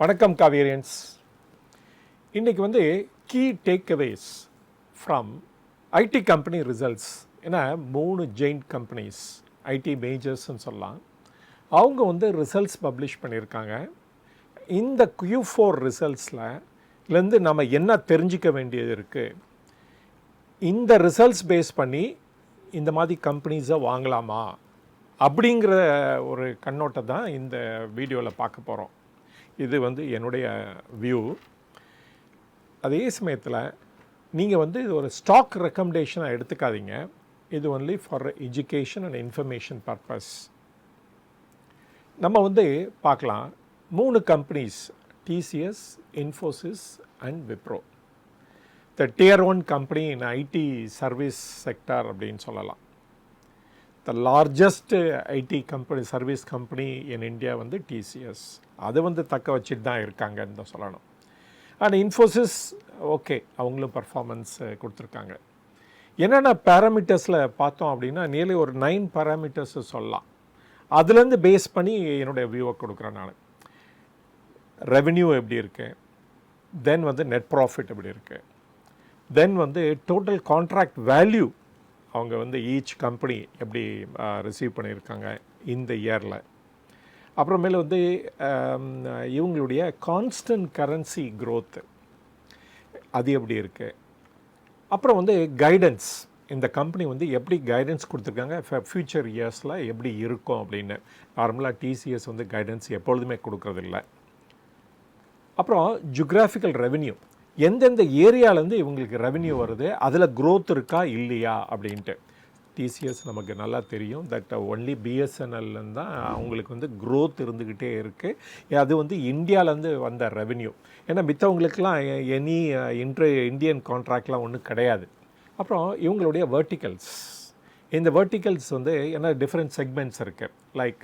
வணக்கம் காவேரியன்ஸ். இன்றைக்கி வந்து key takeaways from IT company results. ஏன்னா 3 ஜெயிண்ட் கம்பெனிஸ் ஐடி மேஜர்ஸ்ன்னு சொல்லலாம். அவங்க வந்து ரிசல்ட்ஸ் பப்ளிஷ் பண்ணியிருக்காங்க. இந்த Q4 ரிசல்ட்ஸ்லேருந்து நம்ம என்ன தெரிஞ்சிக்க வேண்டியது இருக்குது, இந்த ரிசல்ட்ஸ் பேஸ் பண்ணி இந்த மாதிரி கம்பெனிஸை வாங்கலாமா அப்படிங்கிற ஒரு கண்ணோட்டம் தான் இந்த வீடியோவில் பார்க்க போகிறோம். இது வந்து என்னுடைய வியூ. அதே சமயத்தில் நீங்கள் வந்து இது ஒரு ஸ்டாக் ரெக்கமெண்டேஷனாக எடுத்துக்காதீங்க. இது only for education and information purpose. நம்ம வந்து பார்க்கலாம் 3 companies, TCS, Infosys and Wipro. The dear 1 company in IT service sector அப்படின்னு சொல்லலாம். The largest IT company, service company in India வந்து டிசிஎஸ். அது வந்து தக்க வச்சுட்டு தான் இருக்காங்கன்னு தான் சொல்லணும். அண்ட் இன்ஃபோசிஸ் ஓகே, அவங்களும் பர்ஃபார்மன்ஸ் கொடுத்துருக்காங்க. என்னென்ன பேராமீட்டர்ஸில் பார்த்தோம் அப்படின்னா நியர்லி ஒரு 9 பேராமீட்டர்ஸ் சொல்லலாம். அதுலேருந்து பேஸ் பண்ணி என்னுடைய வியூவை கொடுக்குறேன் நான். ரெவென்யூ எப்படி இருக்குது, தென் வந்து நெட் ப்ராஃபிட் எப்படி இருக்குது, தென் வந்து டோட்டல் கான்ட்ராக்ட் வேல்யூ அவங்க வந்து ஈச் கம்பெனி எப்படி ரிசீவ் பண்ணியிருக்காங்க இந்த இயரில், அப்புறமேல வந்து இவங்களுடைய கான்ஸ்டன்ட் கரன்சி க்ரோத் அது எப்படி இருக்குது, அப்புறம் வந்து கைடன்ஸ், இந்த கம்பெனி வந்து எப்படி கைடன்ஸ் கொடுத்துருக்காங்க ஃப்யூச்சர் இயர்ஸில் எப்படி இருக்கும் அப்படின்னு. நார்மலாக டிசிஎஸ் வந்து கைடன்ஸ் எப்பொழுதுமே கொடுக்குறதில்ல. அப்புறம் ஜியோகிராஃபிக்கல் ரெவென்யூ, எந்தெந்த ஏரியாவிலேருந்து இவங்களுக்கு ரெவென்யூ வருது, அதில் க்ரோத் இருக்கா இல்லையா அப்படின்ட்டு. டிசிஎஸ் நமக்கு நல்லா தெரியும் தட் ஒன்லி பிஎஸ்என்எல்லேருந்து தான் அவங்களுக்கு வந்து க்ரோத் இருந்துக்கிட்டே இருக்குது. அது வந்து இந்தியாவிலேருந்து வந்த ரெவென்யூ. ஏன்னா மித்தவங்களுக்கெலாம் எனி இந்தியன் கான்ட்ராக்ட்லாம் ஒன்றும் கிடையாது. அப்புறம் இவங்களுடைய வெர்டிகல்ஸ், இந்த வெர்டிகல்ஸ் வந்து ஏன்னா டிஃப்ரெண்ட் செக்மெண்ட்ஸ் இருக்குது. Like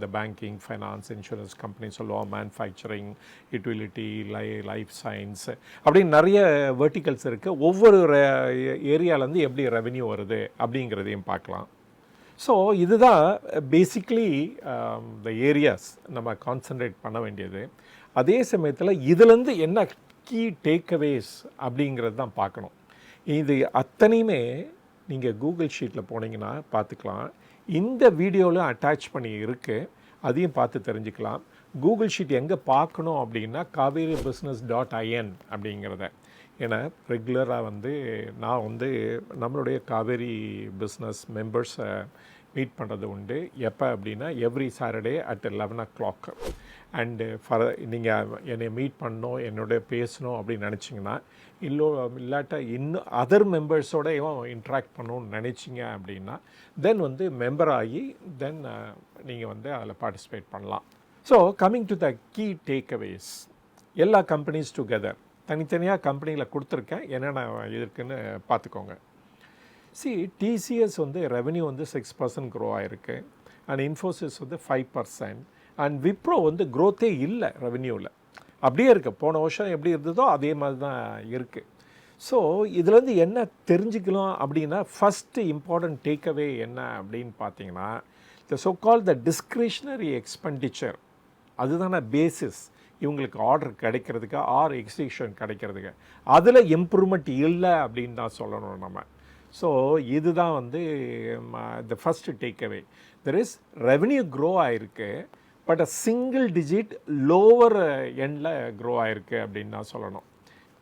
the banking, finance, insurance company சொல்லுவோம், மேனுஃபேக்சரிங், யூட்டிலிட்டி, லைஃப் சயின்ஸ், அப்படின்னு நிறைய வெர்டிகல்ஸ் இருக்குது. ஒவ்வொரு ஏரியாவிலேருந்து எப்படி ரெவென்யூ வருது அப்படிங்கிறதையும் பார்க்கலாம். ஸோ இதுதான் பேசிக்லி த ஏரியாஸ் நம்ம கான்சன்ட்ரேட் பண்ண வேண்டியது. அதே சமயத்தில் இதுலேருந்து என்ன கீ டேக்அவேஸ் அப்படிங்கிறது தான் பார்க்கணும். இது அத்தனையுமே நீங்கள் கூகுள் ஷீட்டில் போனீங்கன்னா பார்த்துக்கலாம். இந்த வீடியோவில் அட்டாச் பண்ணி இருக்குது, அதையும் பார்த்து தெரிஞ்சுக்கலாம். கூகுள் ஷீட் எங்கே பார்க்கணும் அப்படின்னா cauverybusiness.in அப்படிங்கிறத. ஏன்னா ரெகுலராக வந்து நான் வந்து நம்மளுடைய காவேரி பிஸ்னஸ் மெம்பர்ஸை மீட் பண்ணுறது உண்டு. எப்போ அப்படின்னா every Saturday at 11 o'clock. And நீங்கள் என்னை மீட் பண்ணணும், என்னோட பேசணும் அப்படின்னு நினச்சிங்கன்னா, இல்லாட்டா இன்னும் அதர் மெம்பர்ஸோடையும் இன்ட்ராக்ட் பண்ணணும்னு நினச்சிங்க அப்படின்னா தென் வந்து மெம்பர் ஆகி தென் நீங்கள் வந்து அதில் பார்ட்டிசிபேட் பண்ணலாம். So coming to the key takeaways, எல்லா கம்பெனிஸ் டுகெதர் தனித்தனியாக கம்பெனியில் கொடுத்துருக்கேன், என்னென்ன இருக்குன்னு பார்த்துக்கோங்க. டிசிஎஸ் வந்து ரெவென்யூ வந்து 6% க்ரோ ஆகிருக்கு. அண்ட் இன்ஃபோசிஸ் வந்து 5%. அண்ட் விப்ரோ வந்து க்ரோத்தே இல்லை ரெவென்யூவில், அப்படியே இருக்குது. போன வருஷம் எப்படி இருந்ததோ அதே மாதிரி தான் இருக்குது. ஸோ இதுலேருந்து என்ன தெரிஞ்சுக்கலாம் அப்படின்னா, ஃபஸ்ட்டு இம்பார்ட்டன்ட் டேக்அவே என்ன அப்படின்னு பார்த்தீங்கன்னா, த டிஸ்க்ரிஷ்னரி எக்ஸ்பெண்டிச்சர் அதுதான பேசிஸ் இவங்களுக்கு ஆர்டர் கிடைக்கிறதுக்கு ஆர் எக்ஸிகியூஷன் கிடைக்கிறதுக்கு. அதில் இம்ப்ரூவ்மெண்ட் இல்லை அப்படின்னு தான் சொல்லணும் நம்ம. ஸோ இதுதான் வந்து the first takeaway. There is revenue grow ஆகிருக்கு, பட் சிங்கிள் டிஜிட் லோவர் எண்டில் க்ரோ ஆகிருக்கு அப்படின்னு தான் சொல்லணும்.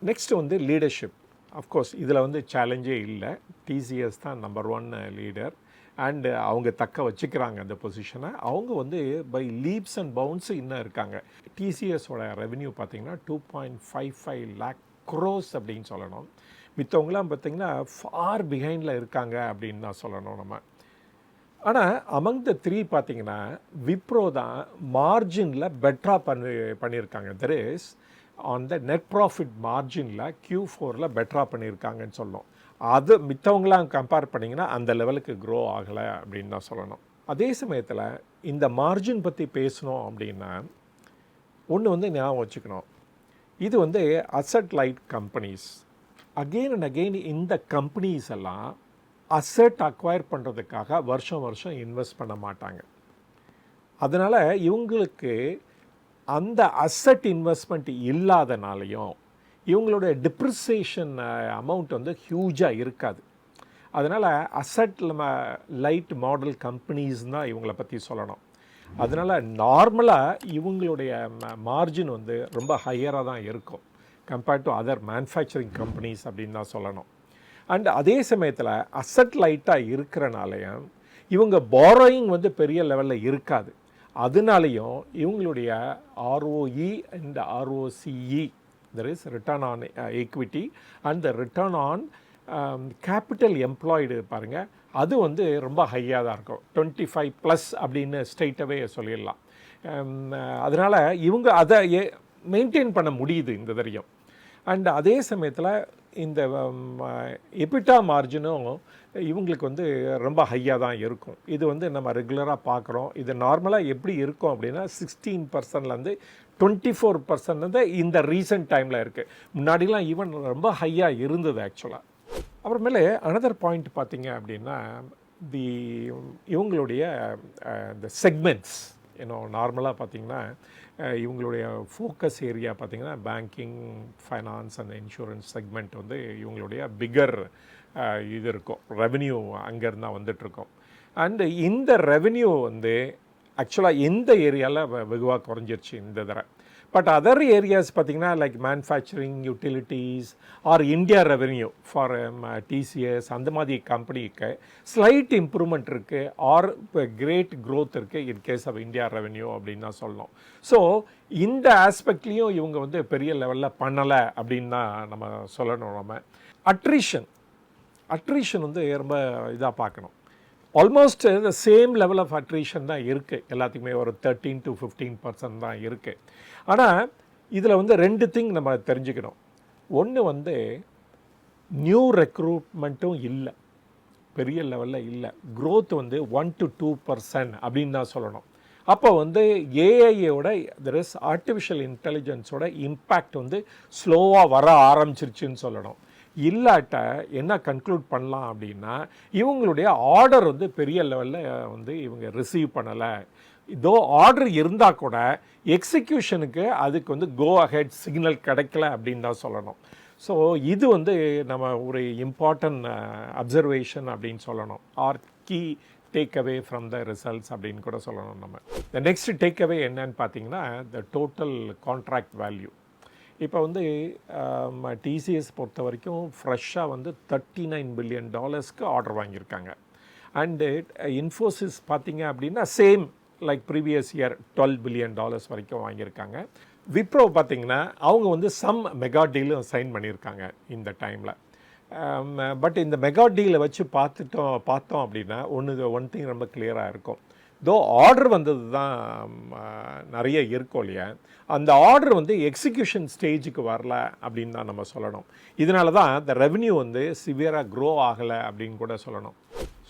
நெக்ஸ்ட்டு வந்து லீடர்ஷிப். அஃப்கோர்ஸ் இதில் வந்து சேலஞ்சே இல்லை, டிசிஎஸ் தான் நம்பர் 1 லீடர். அண்டு அவங்க தக்க வச்சுக்கிறாங்க அந்த பொசிஷனை. அவங்க வந்து பை லீப்ஸ் அண்ட் பவுன்ஸ் இன்னும் இருக்காங்க. டிசிஎஸோட ரெவென்யூ பார்த்திங்கன்னா 2.55 lakh crores அப்படின்னு சொல்லணும். மித்தவங்களாம் பார்த்திங்கன்னா ஃபார் பிஹைண்டில் இருக்காங்க அப்படின்னு தான் சொல்லணும் நம்ம. ஆனால் அமங் த 3 பார்த்திங்கன்னா விப்ரோ தான் மார்ஜினில் பெட்டராக பண்ணியிருக்காங்க. There is on the net profit மார்ஜினில் Q4 பெட்டராக பண்ணியிருக்காங்கன்னு சொல்லணும். அது மித்தவங்களாம் கம்பேர் பண்ணிங்கன்னா அந்த லெவலுக்கு க்ரோ ஆகலை அப்படின்னு தான் சொல்லணும். அதே சமயத்தில் இந்த மார்ஜின் பற்றி பேசணும் அப்படின்னா ஒன்று வந்து ஞாபகம் வச்சுக்கணும், இது வந்து asset light companies. Again and again இந்த கம்பெனிஸ் எல்லாம் அசட் அக்வயர் பண்ணுறதுக்காக வருஷம் வருஷம் இன்வெஸ்ட் பண்ண மாட்டாங்க. அதனால் இவங்களுக்கு அந்த அசட் இன்வெஸ்ட்மெண்ட் இல்லாதனாலையும் இவங்களுடைய டிப்ரிசியேஷன் அமௌண்ட் வந்து ஹியூஜாக இருக்காது. அதனால் அசட் லைட் மாடல் கம்பெனிஸ் தான் இவங்களை பற்றி சொல்லணும். அதனால் நார்மலாக இவங்களுடைய மார்ஜின் வந்து ரொம்ப ஹையராக தான் இருக்கும் compared to other manufacturing companies அப்படின்னு தான் சொல்லணும். அண்ட் அதே சமயத்தில் அசட் லைட்டாக இருக்கிறனாலையும் இவங்க பாரோயிங் வந்து பெரிய லெவலில் இருக்காது. அதனாலையும் இவங்களுடைய ROE and ROCE, there is return on equity and the return on capital employed பாருங்கள், அது வந்து ரொம்ப ஹையாக தான் இருக்கும். 25+ அப்படின்னு ஸ்ட்ரெயிட்டாகவே சொல்லிடலாம். அதனால் இவங்க அதை மெயின்டைன் பண்ண முடியுது இந்த தரியம். அண்ட் அதே சமயத்தில் இந்த எபிட்டா மார்ஜினும் இவங்களுக்கு வந்து ரொம்ப ஹையாக தான் இருக்கும். இது வந்து நம்ம ரெகுலராக பார்க்குறோம். இது நார்மலாக எப்படி இருக்கும் அப்படின்னா 16%லேருந்து 24% இந்த ரீசன்ட் டைமில் இருக்குது. முன்னாடிலாம் ஈவன் ரொம்ப ஹையாக இருந்தது ஆக்சுவலாக. அப்புறமேலே அனதர் பாயிண்ட் பார்த்தீங்க அப்படின்னா இவங்களுடைய இந்த செக்மெண்ட்ஸ் நார்மலாக பார்த்திங்கன்னா இவங்களுடைய ஃபோக்கஸ் ஏரியா பார்த்திங்கன்னா banking, finance and insurance segment வந்து இவங்களுடைய பிகர் இது இருக்கும். ரெவென்யூ அங்கேருந்து தான் வந்துட்டுருக்கோம். அண்டு இந்த ரெவென்யூ வந்து ஆக்சுவலாக எந்த ஏரியாவில் வெகுவாக குறைஞ்சிருச்சு இந்த தடவை. பட் அதர் ஏரியாஸ் பார்த்திங்கன்னா like manufacturing, utilities or India revenue for TCS அந்த மாதிரி கம்பெனிக்கு ஸ்லைட் இம்ப்ரூவ்மெண்ட் இருக்குது ஆர் கிரேட் க்ரோத் இருக்குது in case of India revenue அப்படின்னு தான் சொல்லணும். ஸோ இந்த ஆஸ்பெக்ட்லேயும் இவங்க வந்து பெரிய லெவலில் பண்ணலை அப்படின்னு தான் நம்ம சொல்லணும். நம்ம அட்ரிஷன் வந்து ரொம்ப இதாக பார்க்கணும். Almost the same level of attrition தான் இருக்குது. எல்லாத்துக்குமே ஒரு 13 to 15% தான் இருக்குது. ஆனால் இதில் வந்து 2 திங் நம்ம தெரிஞ்சுக்கணும். ஒன்று வந்து நியூ ரெக்ரூட்மெண்ட்டும் இல்லை, பெரிய லெவலில் இல்லை. க்ரோத் வந்து 1 to 2% அப்படின்னு தான் சொல்லணும். அப்போ வந்து ஏஐயோட தெர் இஸ் ஆர்டிஃபிஷியல் இன்டெலிஜென்ஸோட இம்பேக்ட் வந்து ஸ்லோவாக வர ஆரம்பிச்சிருச்சுன்னு சொல்லணும். இல்லாட்ட என்ன கன்க்ளூட் பண்ணலாம் அப்படின்னா இவங்களுடைய ஆர்டர் வந்து பெரிய லெவலில் வந்து இவங்க ரிசீவ் பண்ணலை. இதோ ஆர்டர் இருந்தால் கூட எக்ஸிக்யூஷனுக்கு அதுக்கு வந்து கோ அஹெட் சிக்னல் கிடைக்கல அப்படின்னு தான் சொல்லணும். ஸோ இது வந்து நம்ம ஒரு இம்பார்ட்டன்ட் அப்சர்வேஷன் அப்படின்னு சொல்லணும். Or key takeaway from the results அப்படின்னு கூட சொல்லணும். நம்ம த நெக்ஸ்ட் டேக் அவே என்னன்னு பார்த்தீங்கன்னா த டோட்டல் கான்ட்ராக்ட் வேல்யூ. இப்போ வந்து TCS பொறுத்த வரைக்கும் ஃப்ரெஷ்ஷாக வந்து $39 பில்லியன் ஆர்டர் வாங்கியிருக்காங்க. அண்டு இன்ஃபோசிஸ் பார்த்திங்க அப்படின்னா same like previous year $12 billion வரைக்கும் வாங்கியிருக்காங்க. விப்ரோ பார்த்திங்கன்னா அவங்க வந்து சம் மெகா டீலும் சைன் பண்ணியிருக்காங்க இந்த டைமில். பட் இந்த மெகா டீலை வச்சு பார்த்தோம் அப்படின்னா ஒன் திங் ரொம்ப கிளியராக இருக்கும். தோ ஆர்டர் வந்தது தான் நிறைய இருக்கும் இல்லையா, அந்த ஆர்டர் வந்து எக்ஸிக்யூஷன் ஸ்டேஜுக்கு வரல அப்படின்னு தான் நம்ம சொல்லணும். இதனால தான் இந்த ரெவென்யூ வந்து சிவியராக க்ரோ ஆகலை அப்படின்னு கூட சொல்லணும்.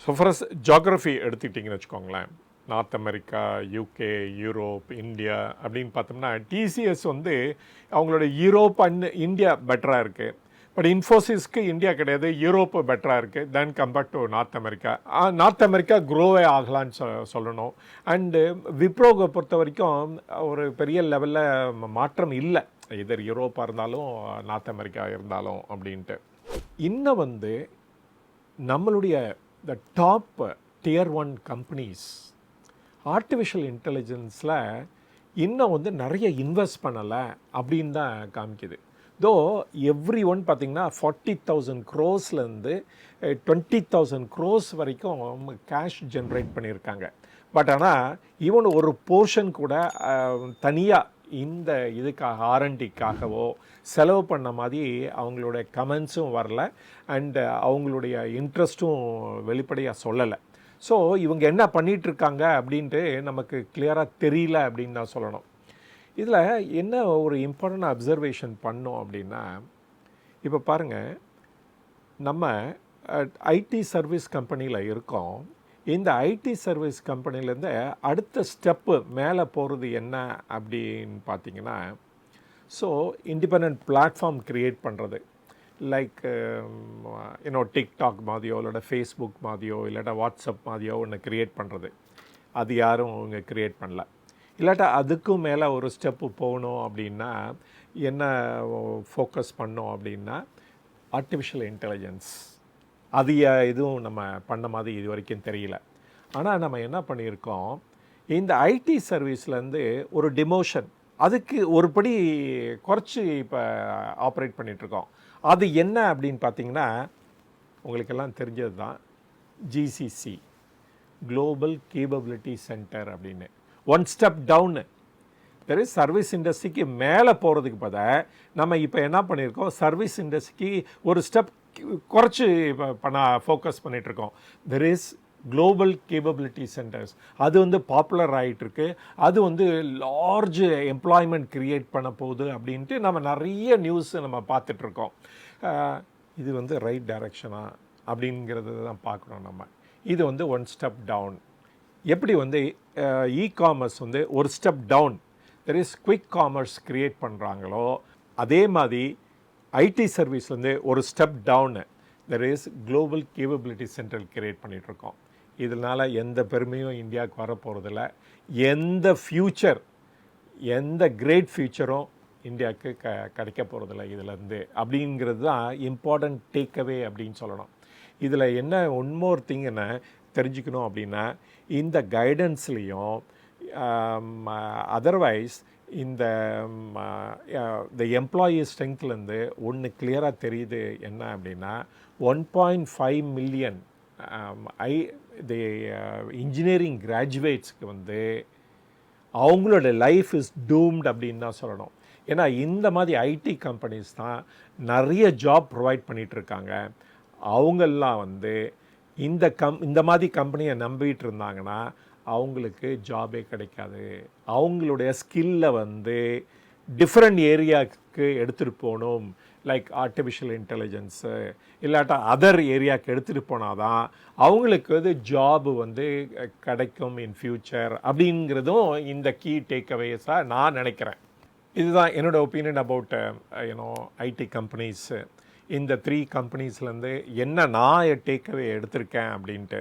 ஸோ ஃபர்ஸ் ஜியாகிரஃபி எடுத்துக்கிட்டிங்கன்னு வச்சுக்கோங்களேன், north America, UK, Europe, India அப்படின்னு பார்த்தோம்னா TCS வந்து அவங்களோட யூரோப் அண்ட் இந்தியா பெட்டராக இருக்குது. பட் இன்ஃபோசிஸ்க்கு இந்தியா கிடையாது, யூரோப்பு பெட்டராக இருக்குது then compared to North America. North America க்ரோவே ஆகலான்னு சொல்லணும். அண்டு விப்ரோவை பொறுத்த வரைக்கும் ஒரு பெரிய லெவலில் மாற்றம் இல்லை, இதர் யூரோப்பாக இருந்தாலும் நார்த் அமெரிக்கா இருந்தாலும் அப்படின்ட்டு. இன்னும் வந்து நம்மளுடைய the top Tier 1 companies artificial இன்டெலிஜென்ஸில் இன்னும் வந்து நிறைய இன்வெஸ்ட் பண்ணலை அப்படின்னு தான் காமிக்குது. தோ எவ்ரி ஒன் பார்த்திங்கன்னா 40,000 crores to 20,000 crores வரைக்கும் கேஷ் ஜென்ரேட் பண்ணியிருக்காங்க. பட் ஆனால் ஈவன் ஒரு போர்ஷன் கூட தனியாக இந்த இதுக்காக R&Dக்காகவோ செலவு பண்ண மாதிரி அவங்களுடைய கமெண்ட்ஸும் வரல அண்டு அவங்களுடைய இன்ட்ரெஸ்ட்டும் வெளிப்படையாக சொல்லலை. ஸோ இவங்க என்ன பண்ணிகிட்ருக்காங்க அப்படின்ட்டு நமக்கு கிளியராக தெரியல அப்படின்னு தான் சொல்லணும். இதில் என்ன ஒரு இம்பார்ட்டன்ட் அப்சர்வேஷன் பண்ணோம் அப்படின்னா, இப்போ பாருங்கள், நம்ம ஐடி சர்வீஸ் கம்பெனியில் இருக்கோம். இந்த ஐடி சர்வீஸ் கம்பெனிலேருந்து அடுத்த ஸ்டெப்பு மேலே போகிறது என்ன அப்படின்னு பார்த்தீங்கன்னா, ஸோ இண்டிபெண்ட் பிளாட்ஃபார்ம் க்ரியேட் பண்ணுறது லைக் டிக்டாக் மாதிரியோ இல்லாட்ட ஃபேஸ்புக் மாதிரியோ இல்லாட்டா வாட்ஸ்அப் மாதிரியோ ஒன்று க்ரியேட் பண்ணுறது. அது யாரும் அவங்க க்ரியேட் பண்ணல. இல்லாட்டா அதுக்கும் மேலே ஒரு ஸ்டெப்பு போகணும் அப்படின்னா என்ன ஃபோக்கஸ் பண்ணோம் அப்படின்னா ஆர்டிஃபிஷியல் இன்டெலிஜென்ஸ். அது எதுவும் நம்ம பண்ண மாதிரி இது வரைக்கும் தெரியல. ஆனால் நம்ம என்ன பண்ணியிருக்கோம், இந்த ஐடி சர்வீஸ்லேருந்து ஒரு டிமோஷன் அதுக்கு ஒரு படி குறைச்சி இப்போ ஆப்ரேட் பண்ணிகிட்ருக்கோம். அது என்ன அப்படின்னு பார்த்தீங்கன்னா, உங்களுக்கெல்லாம் தெரிஞ்சது தான் ஜிசிசி, குளோபல் கேப்பபிலிட்டி சென்டர் அப்படின்னு. One step down. There is service இண்டஸ்ட்ரிக்கு மேலே போகிறதுக்கு பதிலாக நம்ம இப்போ என்ன பண்ணியிருக்கோம், சர்வீஸ் இண்டஸ்ட்ரிக்கு ஒரு ஸ்டெப் குறைச்சி இப்போ ஃபோக்கஸ் பண்ணிகிட்ருக்கோம். There is global capability centres. அது வந்து பாப்புலர் ஆகிட்டுருக்கு. அது வந்து லார்ஜ் எம்ப்ளாய்மெண்ட் க்ரியேட் பண்ண போகுது அப்படின்ட்டு நம்ம நிறைய நியூஸ் நம்ம பார்த்துட்ருக்கோம். இது வந்து ரைட் டைரக்ஷனா அப்படிங்கிறது தான் பார்க்குறோம் நம்ம. இது வந்து ஒன் ஸ்டெப் டவுன். எப்படி வந்து இ-காமர்ஸ் வந்து ஒரு step down, there is quick commerce create பண்ணுறாங்களோ, அதே மாதிரி ஐடி சர்வீஸ் வந்து ஒரு step down, there is global capability centre create பண்ணிகிட்ருக்கோம். இதனால் எந்த பெருமையும் இந்தியாவுக்கு வரப்போகிறதில்ல. எந்த ஃப்யூச்சர், எந்த கிரேட் ஃப்யூச்சரும் இந்தியாவுக்கு கிடைக்க போகிறதில்ல இதிலேருந்து அப்படிங்கிறது தான் இம்பார்ட்டண்ட் டேக்அவே அப்படின்னு சொல்லணும். இதில் என்ன ஒன் மோர் திங் என்ன தெரிஞ்சுக்கணும் அப்படின்னா, இந்த கைடன்ஸ்லேயும் அதர்வைஸ் இந்த எம்ப்ளாயி ஸ்ட்ரெங்க்லேருந்து ஒன்று கிளியராக தெரியுது. என்ன அப்படின்னா, 1.5 மில்லியன் இன்ஜினியரிங் கிராஜுவேட்ஸ்க்கு வந்து அவங்களோட லைஃப் இஸ் டூம்ட் அப்படின்னு தான் சொல்லணும். ஏன்னா இந்த மாதிரி ஐடி கம்பெனிஸ் தான் நிறைய ஜாப் ப்ரொவைட் பண்ணிகிட்ருக்காங்க. அவங்கெல்லாம் வந்து இந்த மாதிரி கம்பெனியை நம்பிட்டு இருந்தாங்கன்னா அவங்களுக்கு ஜாபே கிடைக்காது. அவங்களுடைய ஸ்கில்லை வந்து டிஃப்ரெண்ட் ஏரியாவுக்கு எடுத்துகிட்டு போகணும். லைக் ஆர்டிஃபிஷியல் இன்டெலிஜென்ஸு இல்லாட்டா அதர் ஏரியாவுக்கு எடுத்துகிட்டு போனால் தான் அவங்களுக்கு வந்து ஜாபு வந்து கிடைக்கும் இன் ஃப்யூச்சர் அப்படிங்கிறதும் இந்த கீ டேக்அவேஸாக நான் நினைக்கிறேன். இதுதான் என்னோடய ஒப்பீனியன் அபவுட் ஐடி கம்பெனிஸு. இந்த 3 கம்பெனிஸ்லேருந்து என்ன நான் டேக்அவே எடுத்திருக்கேன் அப்படின்ட்டு.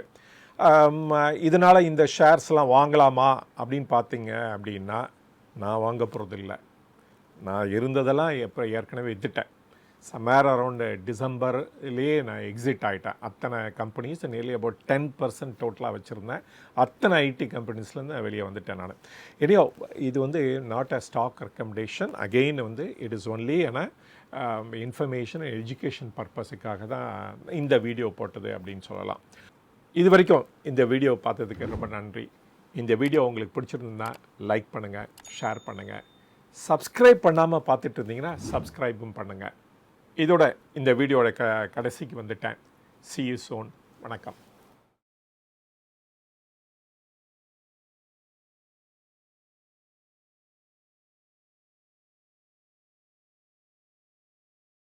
இதனால் இந்த ஷேர்ஸ்லாம் வாங்கலாமா அப்படின்னு பார்த்தீங்க அப்படின்னா, நான் வாங்க போகிறதில்ல. நான் இருந்ததெல்லாம் ஏற்கனவே விற்றுட்டேன். சம்மேர் அரவுண்டு டிசம்பர்லேயே நான் எக்ஸிட் ஆகிட்டேன். அத்தனை கம்பெனிஸ் நியர்லி அபவுட் 10% டோட்டலாக வச்சுருந்தேன். அத்தனை ஐடி கம்பெனிஸ்லேருந்து வெளியே வந்துட்டேன் நான். எனியோ இது வந்து not a stock recommendation. Again வந்து it is only information education பர்பஸுக்காக தான் இந்த வீடியோ போட்டது அப்படின்னு சொல்லலாம். இது வரைக்கும் இந்த வீடியோ பார்த்ததுக்கு ரொம்ப நன்றி. இந்த வீடியோ உங்களுக்கு பிடிச்சிருந்தா லைக் பண்ணுங்கள், ஷேர் பண்ணுங்கள். சப்ஸ்கிரைப் பண்ணாமல் பார்த்துட்டு இருந்தீங்கன்னா சப்ஸ்கிரைபும் பண்ணுங்கள். இதோட இந்த வீடியோட கடைசிக்கு வந்துட்டேன். See you soon. வணக்கம்.